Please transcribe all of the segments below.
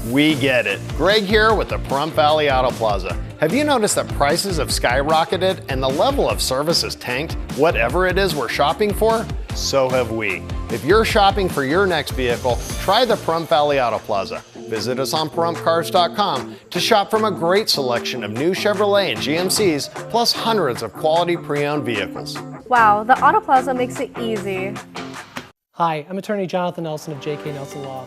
We get it. Greg here with the Pahrump Valley Auto Plaza. Have you noticed that prices have skyrocketed and the level of service has tanked? Whatever it is we're shopping for, so have we. If you're shopping for your next vehicle, try the Pahrump Valley Auto Plaza. Visit us on PahrumpCars.com to shop from a great selection of new Chevrolet and GMCs, plus hundreds of quality pre-owned vehicles. Wow, the Auto Plaza makes it easy. Hi, I'm attorney Jonathan Nelson of J.K. Nelson Law.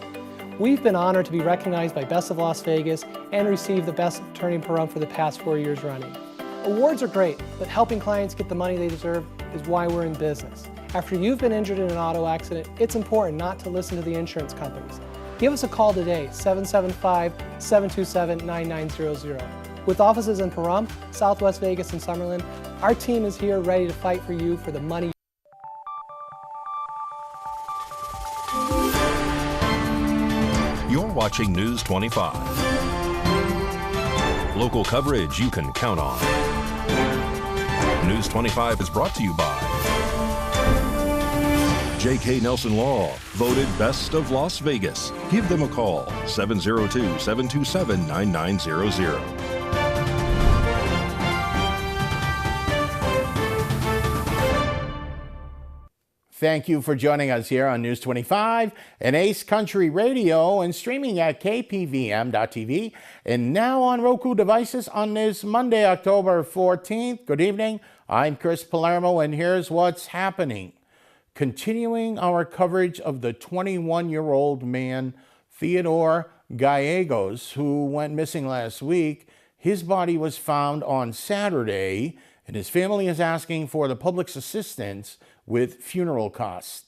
We've been honored to be recognized by Best of Las Vegas and receive the Best Attorney in Pahrump for the past 4 years running. Awards are great, but helping clients get the money they deserve is why we're in business. After you've been injured in an auto accident, it's important not to listen to the insurance companies. Give us a call today, 775-727-9900. With offices in Pahrump, Southwest Vegas, and Summerlin, our team is here ready to fight for you for the money. You're watching News 25. Local coverage you can count on. News 25 is brought to you by J.K. Nelson Law, voted Best of Las Vegas. Give them a call, 702-727-9900. Thank you for joining us here on News 25 and Ace Country Radio and streaming at KPVM.TV and now on Roku devices on this Monday, October 14th. Good evening. I'm Chris Palermo and here's what's happening. Continuing our coverage of the 21-year-old man, Theodore Gallegos, who went missing last week. His body was found on Saturday and his family is asking for the public's assistance with funeral costs.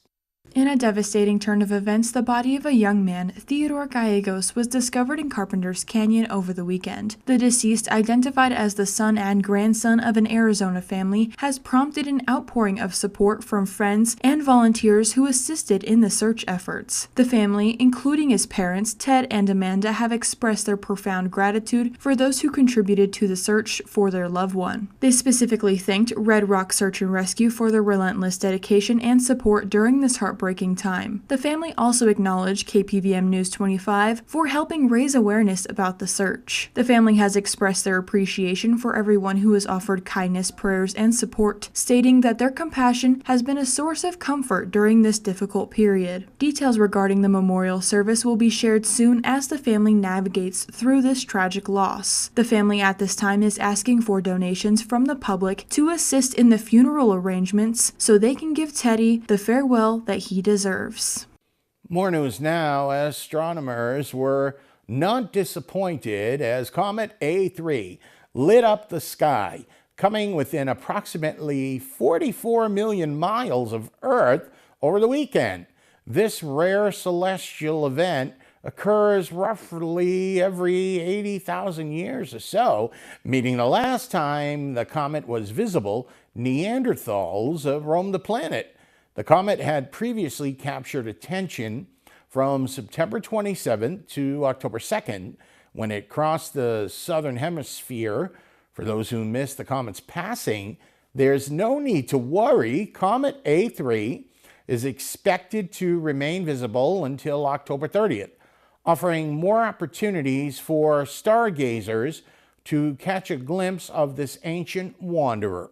In a devastating turn of events, the body of a young man, Theodore Gallegos, was discovered in Carpenter's Canyon over the weekend. The deceased, identified as the son and grandson of an Arizona family, has prompted an outpouring of support from friends and volunteers who assisted in the search efforts. The family, including his parents, Ted and Amanda, have expressed their profound gratitude for those who contributed to the search for their loved one. They specifically thanked Red Rock Search and Rescue for their relentless dedication and support during this heartbreaking time. The family also acknowledged KPVM News 25 for helping raise awareness about the search. The family has expressed their appreciation for everyone who has offered kindness, prayers, and support, stating that their compassion has been a source of comfort during this difficult period. Details regarding the memorial service will be shared soon as the family navigates through this tragic loss. The family at this time is asking for donations from the public to assist in the funeral arrangements so they can give Teddy the farewell that he deserves. More news now. Astronomers were not disappointed as Comet A3 lit up the sky, coming within approximately 44 million miles of Earth over the weekend. This rare celestial event occurs roughly every 80,000 years or so, meaning the last time the comet was visible, Neanderthals roamed the planet. The comet had previously captured attention from September 27th to October 2nd when it crossed the southern hemisphere. For those who missed the comet's passing, there's no need to worry. Comet A3 is expected to remain visible until October 30th, offering more opportunities for stargazers to catch a glimpse of this ancient wanderer.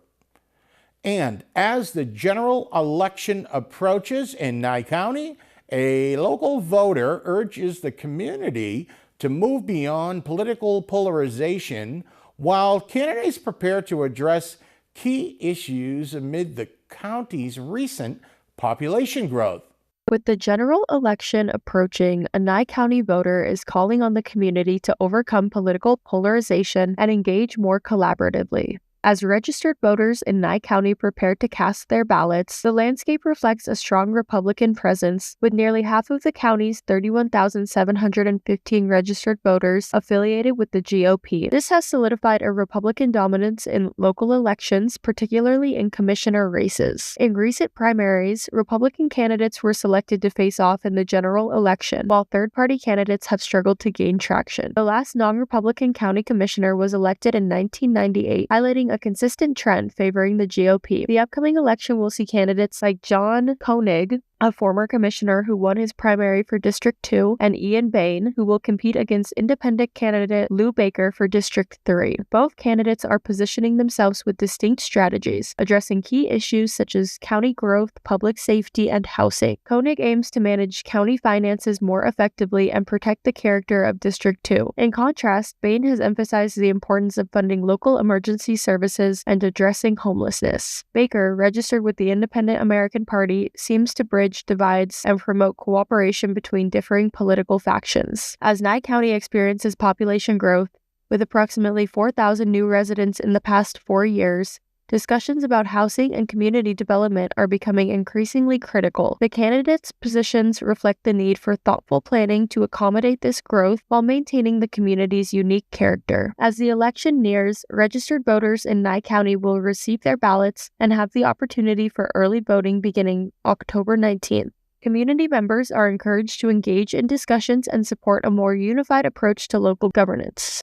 And as the general election approaches in Nye County, a local voter urges the community to move beyond political polarization while candidates prepare to address key issues amid the county's recent population growth. With the general election approaching, a Nye County voter is calling on the community to overcome political polarization and engage more collaboratively. As registered voters in Nye County prepare to cast their ballots, the landscape reflects a strong Republican presence, with nearly half of the county's 31,715 registered voters affiliated with the GOP. This has solidified a Republican dominance in local elections, particularly in commissioner races. In recent primaries, Republican candidates were selected to face off in the general election, while third-party candidates have struggled to gain traction. The last non-Republican county commissioner was elected in 1998, highlighting a consistent trend favoring the GOP. The upcoming election will see candidates like John Koenig, a former commissioner who won his primary for District 2, and Ian Bain, who will compete against independent candidate Lou Baker for District 3. Both candidates are positioning themselves with distinct strategies, addressing key issues such as county growth, public safety, and housing. Koenig aims to manage county finances more effectively and protect the character of District 2. In contrast, Bain has emphasized the importance of funding local emergency services and addressing homelessness. Baker, registered with the Independent American Party, seems to bridge divides and promote cooperation between differing political factions. As Nye County experiences population growth, with approximately 4,000 new residents in the past 4 years, discussions about housing and community development are becoming increasingly critical. The candidates' positions reflect the need for thoughtful planning to accommodate this growth while maintaining the community's unique character. As the election nears, registered voters in Nye County will receive their ballots and have the opportunity for early voting beginning October 19th. Community members are encouraged to engage in discussions and support a more unified approach to local governance.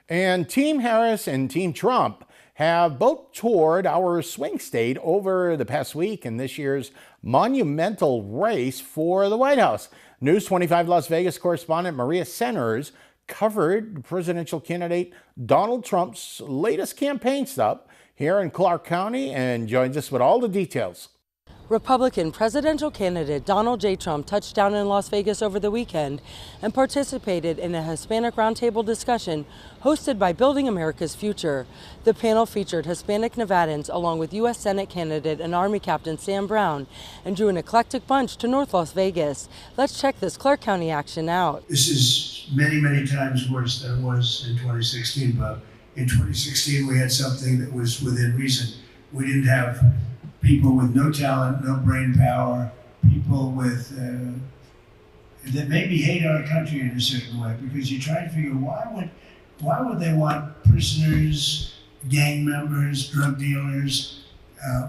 And Team Harris and Team Trump have both toured our swing state over the past week in this year's monumental race for the White House. News 25 Las Vegas correspondent Maria Centers covered presidential candidate Donald Trump's latest campaign stop here in Clark County and joins us with all the details. Republican presidential candidate Donald J. Trump touched down in Las Vegas over the weekend and participated in a Hispanic roundtable discussion hosted by Building America's Future. The panel featured Hispanic Nevadans along with U.S. Senate candidate and Army Captain Sam Brown and drew an eclectic bunch to North Las Vegas. Let's check this Clark County action out. This is many, many times worse than it was in 2016, but in 2016 we had something that was within reason. We didn't have people with no talent, no brain power, people with that maybe hate our country in a certain way, because you try to figure why would they want prisoners, gang members, drug dealers?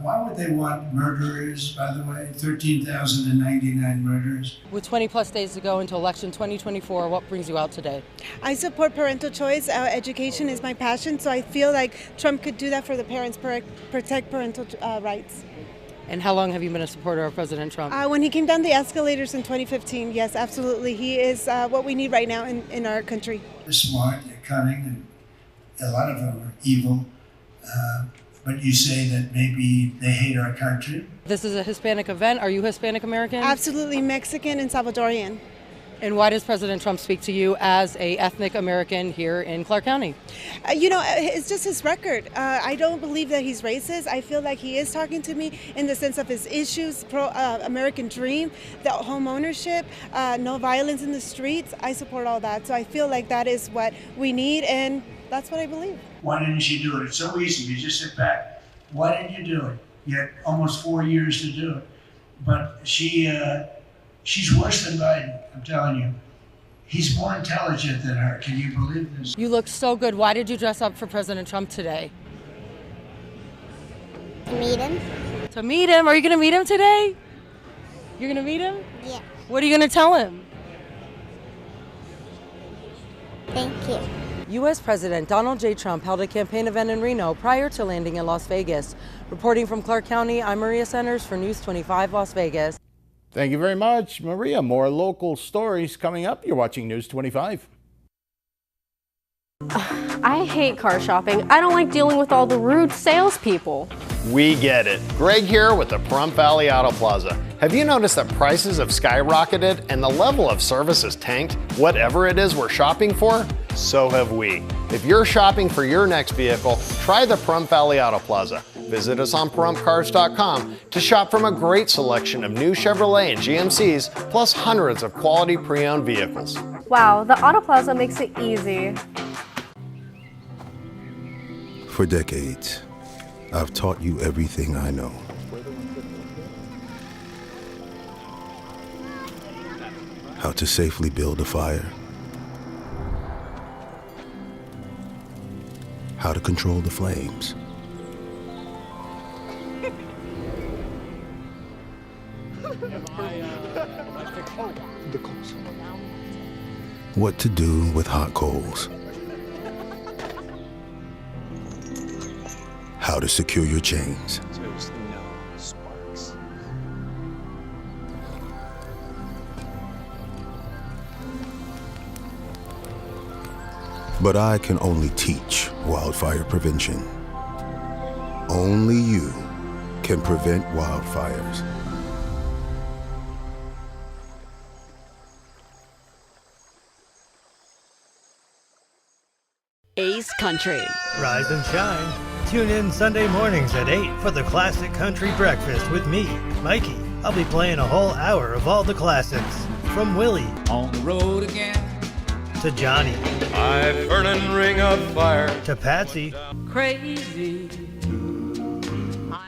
Why would they want murderers, by the way? 13,099 murderers. With 20 plus days to go into election 2024, what brings you out today? I support parental choice. Education is my passion, so I feel like Trump could do that for the parents, protect parental rights. And how long have you been a supporter of President Trump? When he came down the escalators in 2015, yes, absolutely. He is what we need right now in our country. They're smart, they're cunning, and a lot of them are evil. But you say that maybe they hate our country. This is a Hispanic event. Are you Hispanic American? Absolutely, Mexican and Salvadorian. And why does President Trump speak to you as a ethnic American here in Clark County? It's just his record. I don't believe that he's racist. I feel like he is talking to me in the sense of his issues, pro-American dream, the home ownership, no violence in the streets. I support all that. So I feel like that is what we need, and that's what I believe. Why didn't she do it? It's so easy. You just sit back. Why didn't you do it? You had almost 4 years to do it. But she's worse than Biden, I'm telling you. He's more intelligent than her. Can you believe this? You look so good. Why did you dress up for President Trump today? To meet him. To meet him? Are you going to meet him today? You're going to meet him? Yeah. What are you going to tell him? Thank you. U.S. President Donald J. Trump held a campaign event in Reno prior to landing in Las Vegas. Reporting from Clark County, I'm Maria Centers for News 25 Las Vegas. Thank you very much, Maria. More local stories coming up. You're watching News 25. I hate car shopping. I don't like dealing with all the rude salespeople. We get it. Greg here with the Pahrump Valley Auto Plaza. Have you noticed that prices have skyrocketed and the level of service has tanked? Whatever it is we're shopping for, so have we. If you're shopping for your next vehicle, try the Pahrump Valley Auto Plaza. Visit us on PahrumpCars.com to shop from a great selection of new Chevrolet and GMCs, plus hundreds of quality pre-owned vehicles. Wow, the Auto Plaza makes it easy. For decades, I've taught you everything I know. How to safely build a fire. How to control the flames. What to do with hot coals. How to secure your chains. But I can only teach wildfire prevention. Only you can prevent wildfires. Ace Country. Rise and shine. Tune in Sunday mornings at 8 for the Classic Country Breakfast with me, Mikey. I'll be playing a whole hour of all the classics. From Willie. On the road again. To Johnny. My burning ring of fire. To Patsy. Crazy.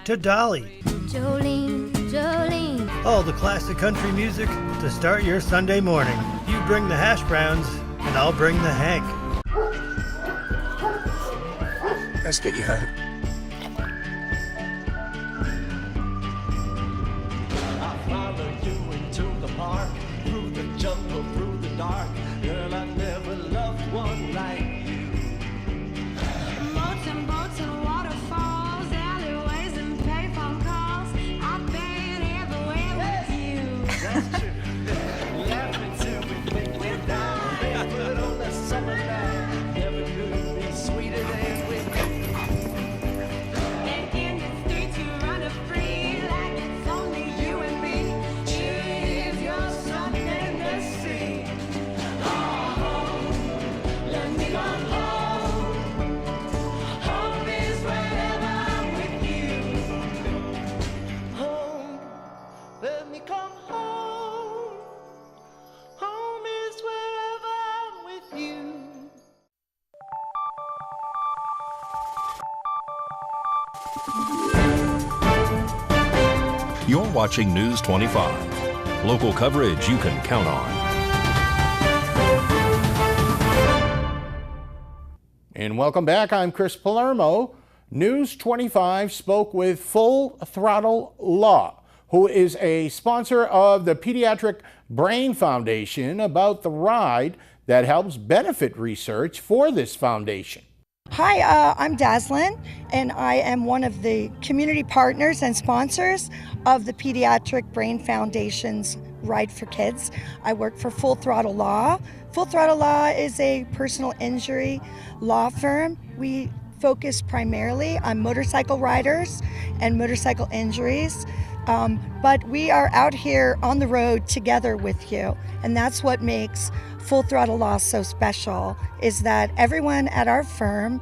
To Dolly. Jolene, Jolene. All the classic country music to start your Sunday morning. You bring the hash browns, and I'll bring the Hank. Let's get you home. I follow you into the park, through the jungle, through the dark. Girl, I never loved one like you. Boats and waterfalls, alleyways and payphone calls. I've been everywhere with you. That's true. Laughing till we think we're down. Barefoot on the summer night. Never could be sweeter than with you. And in the streets you run free like it's only you and me. Choose your something to see. Oh, let me go home. Home is wherever I'm with you. Home, let me come home. Home is wherever I'm with you. You're watching News 25. Local coverage you can count on. And welcome back. I'm Chris Palermo. News 25 spoke with Full Throttle Law, who is a sponsor of the Pediatric Brain Foundation, about the ride that helps benefit research for this foundation. Hi, I'm Daslin, and I am one of the community partners and sponsors of the Pediatric Brain Foundation's Ride for Kids. I work for Full Throttle Law. Full Throttle Law is a personal injury law firm. We focus primarily on motorcycle riders and motorcycle injuries, but we are out here on the road together with you, and that's what makes Full Throttle Law so special, is that everyone at our firm,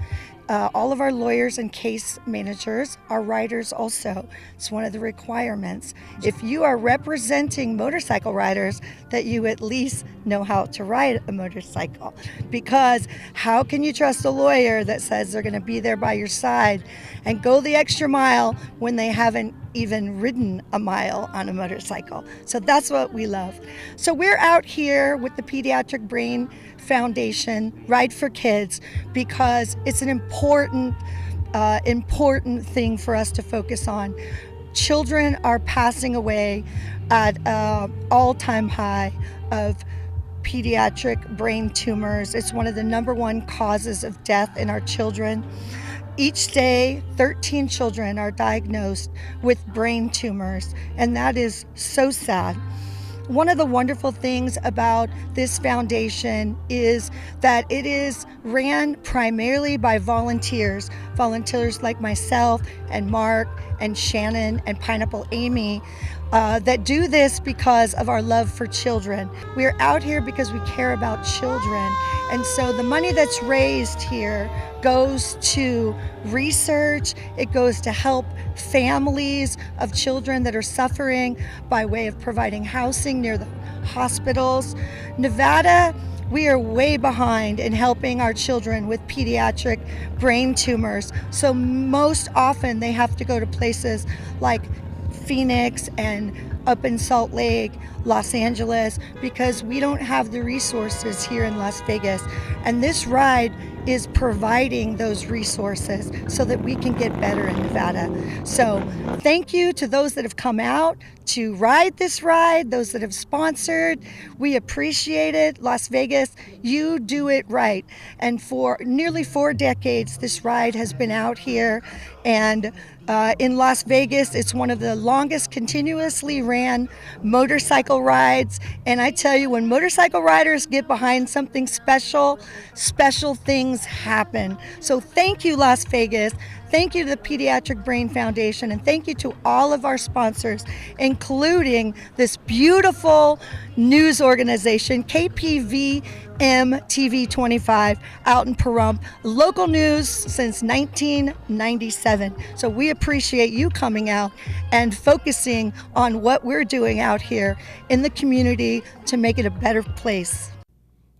all of our lawyers and case managers are riders also. It's one of the requirements. If you are representing motorcycle riders, that you at least know how to ride a motorcycle. Because how can you trust a lawyer that says they're going to be there by your side and go the extra mile when they haven't even ridden a mile on a motorcycle? So that's what we love. So we're out here with the Pediatric Brain Foundation Ride for Kids because it's an important thing for us to focus on. Children are passing away at an all-time high of pediatric brain tumors. It's one of the #1 causes of death in our children. Each day, 13 children are diagnosed with brain tumors, and that is so sad. One of the wonderful things about this foundation is that it is ran primarily by volunteers like myself and Mark and Shannon and Pineapple Amy, that do this because of our love for children. We're out here because we care about children, and so the money that's raised here goes to research. It goes to help families of children that are suffering by way of providing housing near the hospitals. Nevada, we are way behind in helping our children with pediatric brain tumors. So most often they have to go to places like Phoenix and up in Salt Lake, Los Angeles, because we don't have the resources here in Las Vegas. And this ride is providing those resources so that we can get better in Nevada. So thank you to those that have come out to ride this ride, those that have sponsored. We appreciate it. Las Vegas, you do it right. And for nearly 4 decades, this ride has been out here. And in Las Vegas, it's one of the longest continuously ran motorcycle rides. And I tell you, when motorcycle riders get behind something special special things happen. So thank you, Las Vegas. Thank you to the Pediatric Brain Foundation, and thank you to all of our sponsors, including this beautiful news organization, KPVM-TV 25, out in Pahrump. Local news since 1997. So we appreciate you coming out and focusing on what we're doing out here in the community to make it a better place.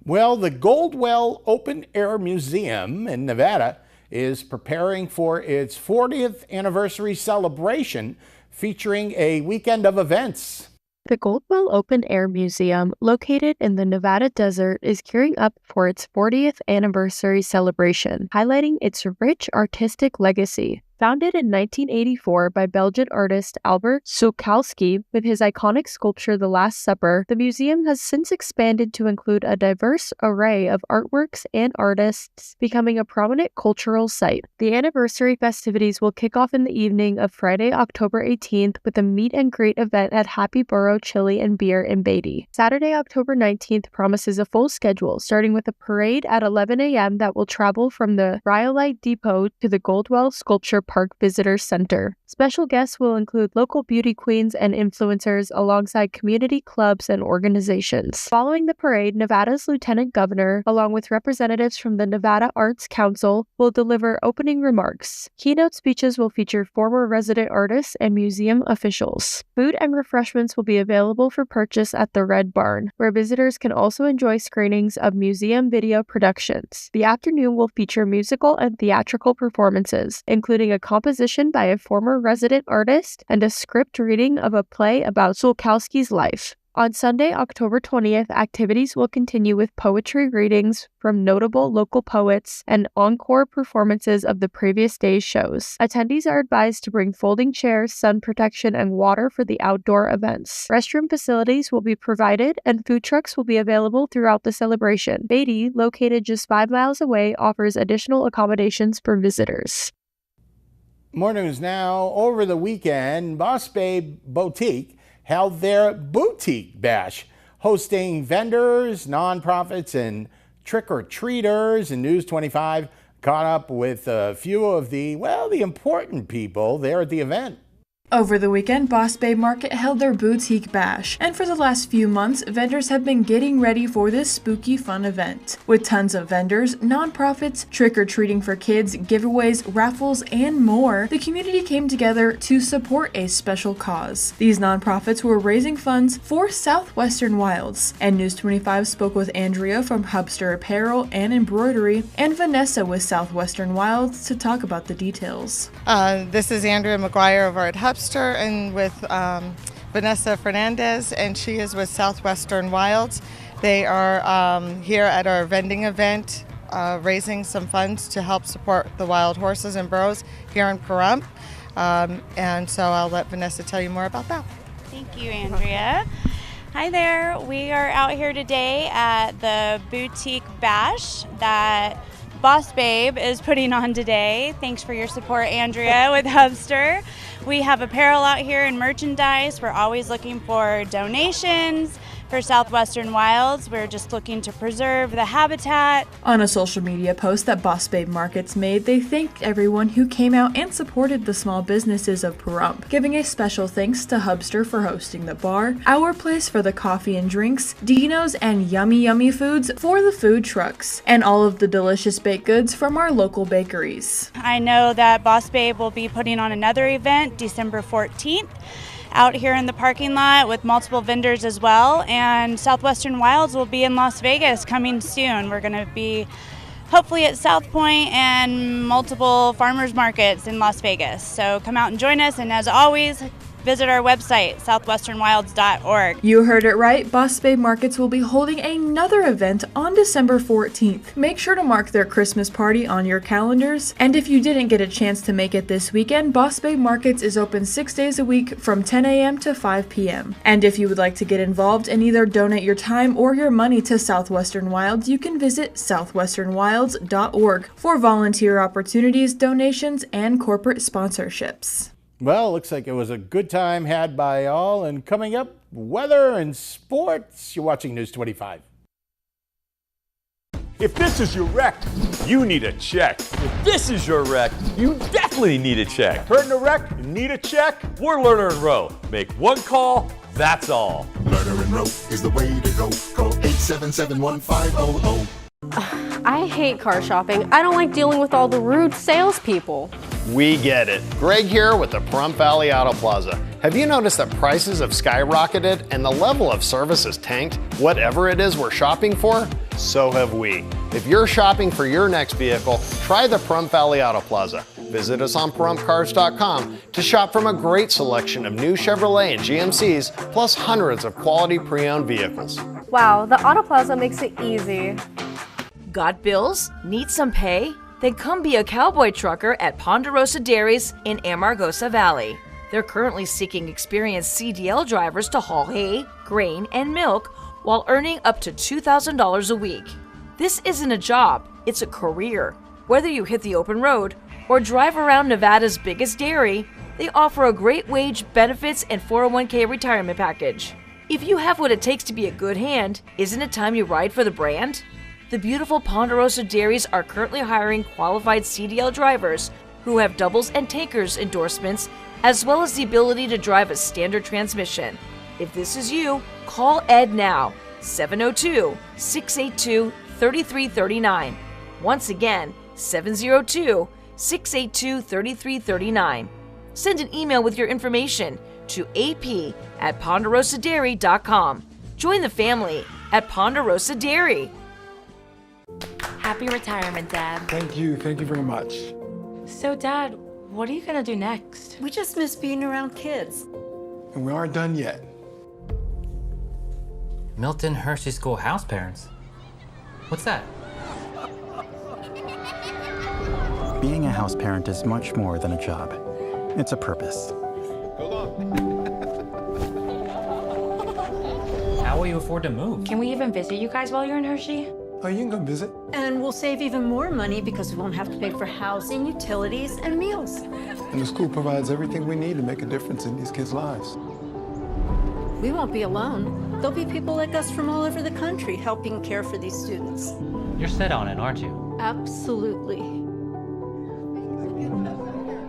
Well, the Goldwell Open Air Museum in Nevada is preparing for its 40th anniversary celebration featuring a weekend of events. The Goldwell Open Air Museum, located in the Nevada desert, is gearing up for its 40th anniversary celebration, highlighting its rich artistic legacy. Founded in 1984 by Belgian artist Albert Sulkowski with his iconic sculpture The Last Supper, the museum has since expanded to include a diverse array of artworks and artists, becoming a prominent cultural site. The anniversary festivities will kick off in the evening of Friday, October 18th with a meet and greet event at Happy Burrow Chili and Beer in Beatty. Saturday, October 19th promises a full schedule, starting with a parade at 11 a.m. that will travel from the Rhyolite Depot to the Goldwell Sculpture Park Visitor Center. Special guests will include local beauty queens and influencers alongside community clubs and organizations. Following the parade, Nevada's Lieutenant Governor, along with representatives from the Nevada Arts Council, will deliver opening remarks. Keynote speeches will feature former resident artists and museum officials. Food and refreshments will be available for purchase at the Red Barn, where visitors can also enjoy screenings of museum video productions. The afternoon will feature musical and theatrical performances, including a composition by a former resident artist and a script reading of a play about Sulkowski's life. On Sunday, October 20th, activities will continue with poetry readings from notable local poets and encore performances of the previous day's shows. Attendees are advised to bring folding chairs, sun protection, and water for the outdoor events. Restroom facilities will be provided, and food trucks will be available throughout the celebration. Beatty, located just 5 miles away, offers additional accommodations for visitors. More news now. Over the weekend, Boss Babe Boutique held their Boutique Bash, hosting vendors, nonprofits, and trick-or-treaters. And News 25 caught up with a few of the important people there at the event. Over the weekend, Boss Babe Market held their Boutique Bash, and for the last few months, vendors have been getting ready for this spooky fun event. With tons of vendors, nonprofits, trick-or-treating for kids, giveaways, raffles, and more, the community came together to support a special cause. These nonprofits were raising funds for Southwestern Wilds, and News 25 spoke with Andrea from Hubster Apparel and Embroidery and Vanessa with Southwestern Wilds to talk about the details. This is Andrea McGuire over at Hubster, and with Vanessa Fernandez, and she is with Southwestern Wilds. They are here at our vending event, raising some funds to help support the wild horses and burros here in Pahrump. And so I'll let Vanessa tell you more about that. Thank you, Andrea. Hi there. We are out here today at the Boutique Bash that Boss Babe is putting on today. Thanks for your support, Andrea, with Hubster. We have apparel out here and merchandise. We're always looking for donations for Southwestern Wilds. We're just looking to preserve the habitat. On a social media post that Boss Babe Markets made, they thanked everyone who came out and supported the small businesses of Pahrump, giving a special thanks to Hubster for hosting the bar, Our Place for the coffee and drinks, Dino's and Yummy Foods for the food trucks, and all of the delicious baked goods from our local bakeries. I know that Boss Babe will be putting on another event December 14th. Out here in the parking lot with multiple vendors as well, and Southwestern Wilds will be in Las Vegas coming soon. We're going to be hopefully at South Point and multiple farmers markets in Las Vegas. So come out and join us, and as always, visit our website, southwesternwilds.org. You heard it right. Boss Babe Markets will be holding another event on December 14th. Make sure to mark their Christmas party on your calendars. And if you didn't get a chance to make it this weekend, Boss Babe Markets is open 6 days a week from 10 a.m. to 5 p.m. And if you would like to get involved and either donate your time or your money to Southwestern Wilds, you can visit southwesternwilds.org for volunteer opportunities, donations, and corporate sponsorships. Well, looks like it was a good time had by all. And coming up, weather and sports. You're watching News 25. If this is your wreck, you need a check. If this is your wreck, you definitely need a check. Hurt in a wreck, you need a check? We're Lerner and Rowe. Make one call, that's all. Lerner and Rowe is the way to go. Call 877-1500. I hate car shopping. I don't like dealing with all the rude salespeople. We get it. Greg here with the Pahrump Valley Auto Plaza. Have you noticed that prices have skyrocketed and the level of service has tanked? Whatever it is we're shopping for, so have we. If you're shopping for your next vehicle, try the Pahrump Valley Auto Plaza. Visit us on PahrumpCars.com to shop from a great selection of new Chevrolet and GMCs, plus hundreds of quality pre-owned vehicles. Wow, the Auto Plaza makes it easy. Got bills? Need some pay? Then come be a cowboy trucker at Ponderosa Dairies in Amargosa Valley. They're currently seeking experienced CDL drivers to haul hay, grain, and milk while earning up to $2,000 a week. This isn't a job, it's a career. Whether you hit the open road or drive around Nevada's biggest dairy, they offer a great wage, benefits, and 401k retirement package. If you have what it takes to be a good hand, isn't it time you ride for the brand? The beautiful Ponderosa Dairies are currently hiring qualified CDL drivers who have doubles and tankers endorsements, as well as the ability to drive a standard transmission. If this is you, call Ed now, 702-682-3339. Once again, 702-682-3339. Send an email with your information to ap@ponderosadairy.com. Join the family at Ponderosa Dairy. Happy retirement, Dad. Thank you very much. So, Dad, what are you gonna do next? We just miss being around kids. And we aren't done yet. Milton Hershey School house parents? What's that? Being a house parent is much more than a job. It's a purpose. How will you afford to move? Can we even visit you guys while you're in Hershey? Oh, you can come visit. And we'll save even more money because we won't have to pay for housing, utilities, and meals. And the school provides everything we need to make a difference in these kids' lives. We won't be alone. There'll be people like us from all over the country helping care for these students. You're set on it, aren't you? Absolutely.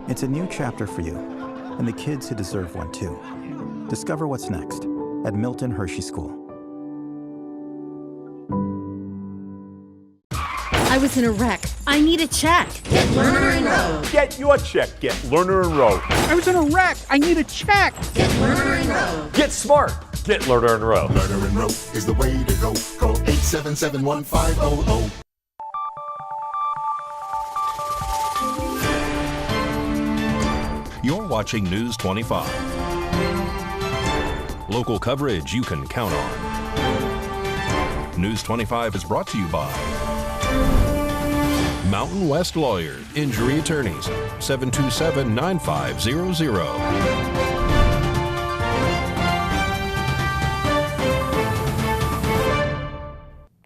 It's a new chapter for you, and the kids who deserve one too. Discover what's next at Milton Hershey School. I was in a wreck. I need a check. Get Lerner and Rowe. Get your check. Get Lerner and Rowe. I was in a wreck. I need a check. Get Lerner and Rowe. Get smart. Get Lerner and Rowe. Lerner and Rowe is the way to go. Call 877-1500. You're watching News 25. Local coverage you can count on. News 25 is brought to you by Mountain West Lawyer, Injury Attorneys, 727-9500.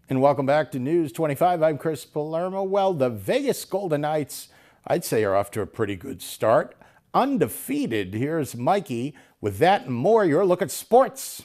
And welcome back to News 25. I'm Chris Palermo. Well, the Vegas Golden Knights, I'd say, are off to a pretty good start. Undefeated. Here's Mikey with that and more. Your look at sports.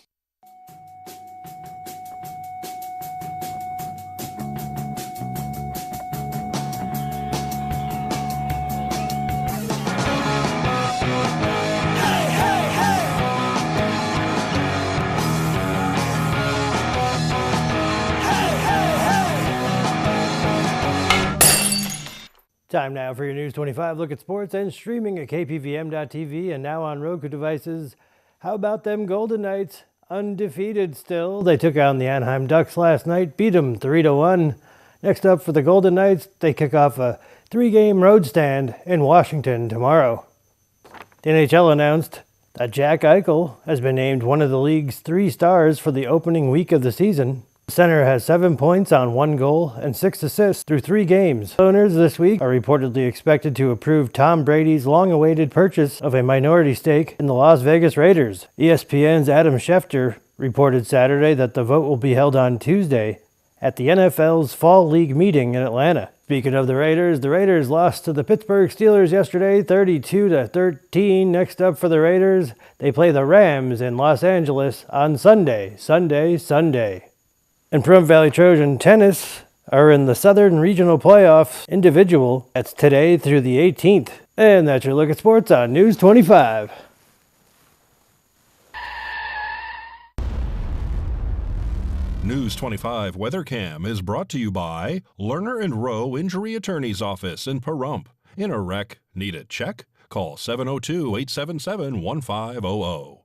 Time now for your News 25 look at sports and streaming at KPVM.TV and now on Roku devices. How about them Golden Knights? Undefeated still. They took on the Anaheim Ducks last night, beat them 3-1. Next up for the Golden Knights, they kick off a 3-game road stand in Washington tomorrow. The NHL announced that Jack Eichel has been named one of the league's 3 stars for the opening week of the season. The center has 7 points on 1 goal and 6 assists through 3 games. Owners this week are reportedly expected to approve Tom Brady's long-awaited purchase of a minority stake in the Las Vegas Raiders. ESPN's Adam Schefter reported Saturday that the vote will be held on Tuesday at the NFL's Fall League meeting in Atlanta. Speaking of the Raiders lost to the Pittsburgh Steelers yesterday, 32-13. Next up for the Raiders, they play the Rams in Los Angeles on Sunday. And Pahrump Valley Trojan tennis, are in the Southern Regional Playoff individual. That's today through the 18th. And that's your look at sports on News 25. News 25 Weather Cam is brought to you by Lerner and Rowe Injury Attorney's Office in Pahrump. In a wreck, need a check? Call 702-877-1500.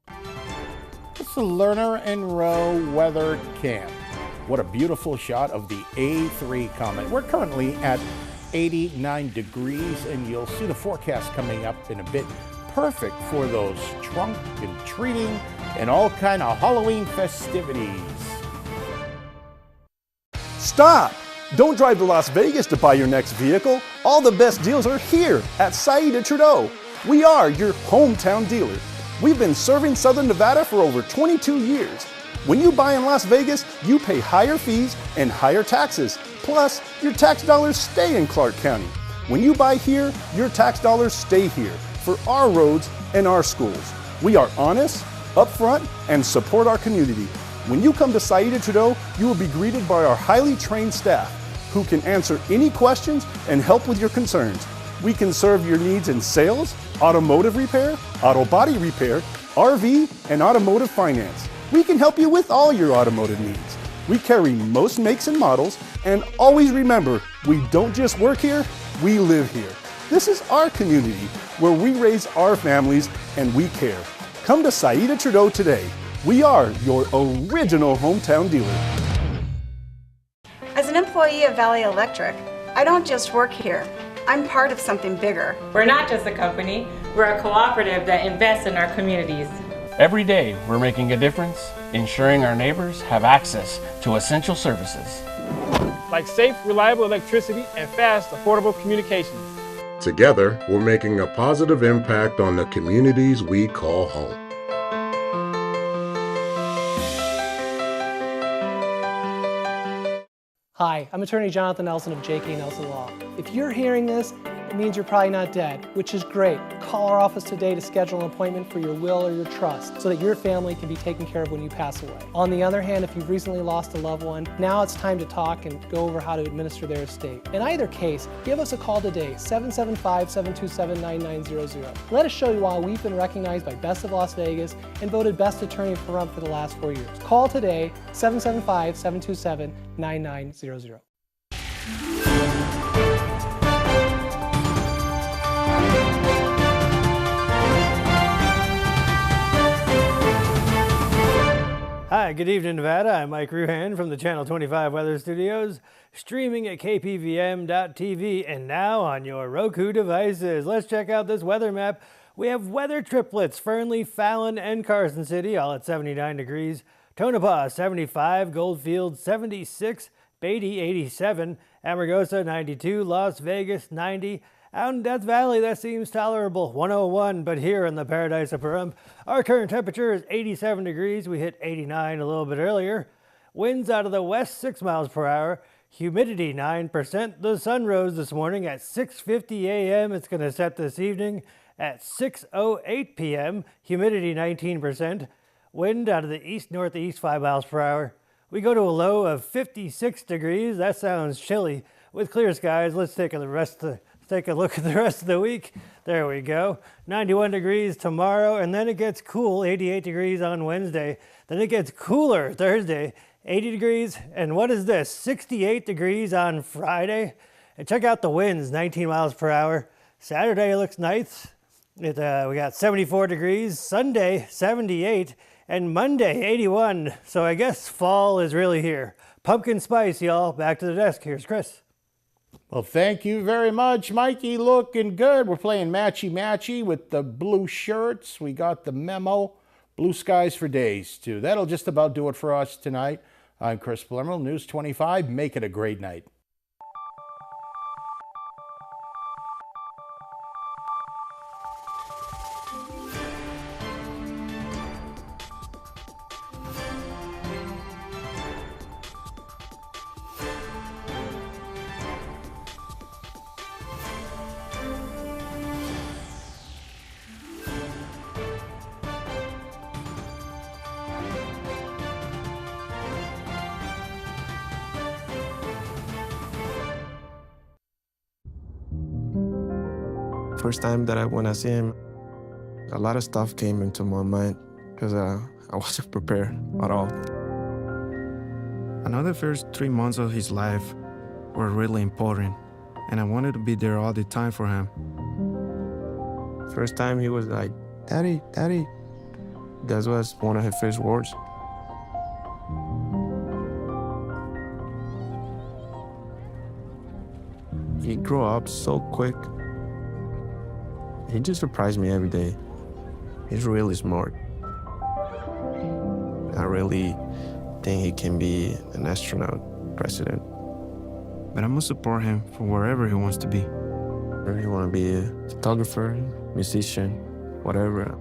It's the Lerner and Rowe Weather Cam. What a beautiful shot of the A3 Comet. We're currently at 89 degrees, and you'll see the forecast coming up in a bit. Perfect for those trunk and treating and all kind of Halloween festivities. Stop! Don't drive to Las Vegas to buy your next vehicle. All the best deals are here at Saida Trudeau. We are your hometown dealer. We've been serving Southern Nevada for over 22 years. When you buy in Las Vegas, you pay higher fees and higher taxes. Plus, your tax dollars stay in Clark County. When you buy here, your tax dollars stay here for our roads and our schools. We are honest, upfront, and support our community. When you come to Saida Trudeau, you will be greeted by our highly trained staff who can answer any questions and help with your concerns. We can serve your needs in sales, automotive repair, auto body repair, RV, and automotive finance. We can help you with all your automotive needs. We carry most makes and models, and always remember, we don't just work here, we live here. This is our community where we raise our families and we care. Come to Saida Trudeau today. We are your original hometown dealer. As an employee of Valley Electric, I don't just work here. I'm part of something bigger. We're not just a company, we're a cooperative that invests in our communities. Every day, we're making a difference, ensuring our neighbors have access to essential services. Like safe, reliable electricity and fast, affordable communications. Together, we're making a positive impact on the communities we call home. Hi, I'm attorney Jonathan Nelson of J.K. Nelson Law. If you're hearing this, it means you're probably not dead, which is great. Call our office today to schedule an appointment for your will or your trust so that your family can be taken care of when you pass away. On the other hand, if you've recently lost a loved one, now it's time to talk and go over how to administer their estate. In either case, give us a call today, 775-727-9900. Let us show you why we've been recognized by Best of Las Vegas and voted Best Attorney for Pahrump for the last 4 years. Call today, 775-727-9900. Hi, good evening, Nevada. I'm Mike Ruhan from the Channel 25 Weather Studios, streaming at KPVM.TV and now on your Roku devices. Let's check out this weather map. We have weather triplets, Fernley, Fallon, and Carson City, all at 79 degrees. Tonopah, 75, Goldfield, 76, Beatty, 87, Amargosa, 92, Las Vegas, 90, out in Death Valley, that seems tolerable, 101, but here in the paradise of Pahrump, our current temperature is 87 degrees. We hit 89 a little bit earlier. Winds out of the west, 6 miles per hour. Humidity, 9%. The sun rose this morning at 6:50 a.m. It's going to set this evening at 6:08 p.m. Humidity, 19%. Wind out of the east-northeast, 5 miles per hour. We go to a low of 56 degrees. That sounds chilly. With clear skies, let's take a look at the rest of the week. There we go. 91 degrees tomorrow, and then it gets cool, 88 degrees on Wednesday. Then it gets cooler Thursday, 80 degrees. And what is this? 68 degrees on Friday. And check out the winds, 19 miles per hour. Saturday looks nice. We got 74 degrees. Sunday, 78. And Monday, 81. So I guess fall is really here. Pumpkin spice, y'all. Back to the desk. Here's Chris. Well, thank you very much, Mikey. Looking good. We're playing matchy-matchy with the blue shirts. We got the memo. Blue skies for days, too. That'll just about do it for us tonight. I'm Chris Palermo, News 25. Make it a great night. first time that when I see him, a lot of stuff came into my mind because I wasn't prepared at all. I know the first 3 months of his life were really important, and I wanted to be there all the time for him. First time he was like, "Daddy, Daddy." That was one of his first words. He grew up so quick. He just surprised me every day. He's really smart. I really think he can be an astronaut, president. But I'm gonna support him for wherever he wants to be. Whether he wanna be a photographer, musician, whatever.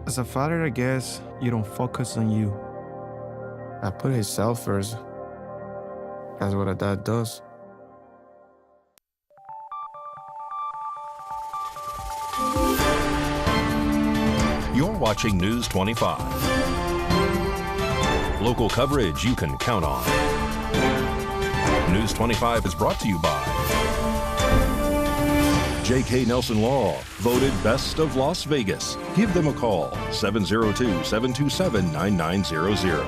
As a father, I guess you don't focus on you. I put himself first. That's what a dad does. You're watching News 25. Local coverage you can count on. News 25 is brought to you by J.K. Nelson Law, voted Best of Las Vegas. Give them a call, 702-727-9900.